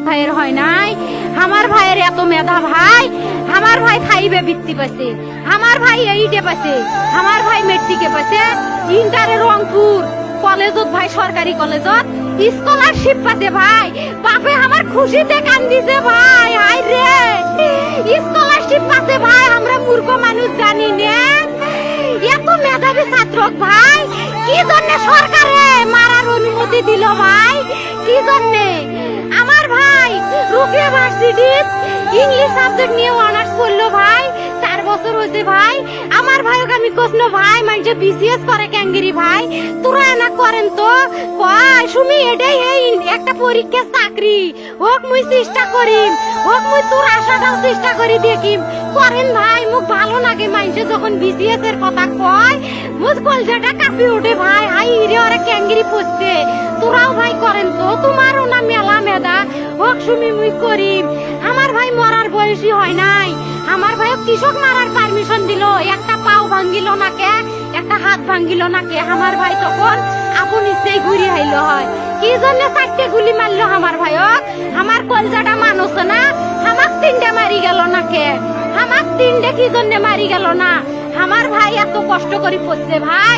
ভাইয়ের হয় নাই। আমার ভাইয়ের এত মেধা ভাই, আমার ভাই খাইবে বৃত্তি পাইছে, আমার ভাই এইটে পাইছে, আমার ভাই মেট্রিকে পাইছে, ইন্টারে রংপুর কলেজত ভাই, সরকারি কলেজত স্কলারশিপ পাতে ভাই। বাপে আমার খুশিতে কান্দিছে ভাই, হাই রে স্কলারশিপ পাতে ভাই। আমরা মূর্খ মানুষ জানি না এত মেধাবী ছাত্র ভাই কি জন্য সরকারে মারার অনুমতি দিল ভাই, কি জন্য? আমার ভাই রুকিয়া ভার্সিটি ইংলিশ সাবজেক্ট নিয়ে অনার্স করলো ভাই, 4 বছর হয়েছে ভাই। আমার ভাইকে আমি কইনো ভাই মানে বিসিএস করে ক্যাঙ্গেরি ভাই, তোরা না করেন তো কয় সুমি এটাই এই একটা পরীক্ষা চাকরি হোক, মুই চেষ্টা করিম, হোক মুই তোর আশাটাও চেষ্টা করি দেখিম। করেন ভাই, মুখ ভালো লাগে মানুষে যখন বিসিএস এর কথা কয়, মুখ কলজাটা কাঁপি ওঠে ভাই। হাই রে ওরা ক্যাঙ্গেরি পড়ছে, তোরাও ভাই করেন তো, তোমারও না মেলা মেধা, হোক সুমি মুই করিম। আমার ভাই মরার বয়সী হয় নাই, আমার ভাই কৃষক মারার পারমিশন দিল, একটা পাও ভাঙ্গিল না কে, একটা হাত ভাঙ্গিল না কে। আমার ভাই তখন আপন ইচ্ছেই ঘুরি আইল হয়, কি জন্য 4টে গুলি মারলো আমার ভাইক? আমার কলজাটা মানুষ না, আমার 3টে মারি গেল না কে? আমার 3টে কি জন্য মারি গেল না? আমার ভাই এত কষ্ট করে পড়ছে ভাই,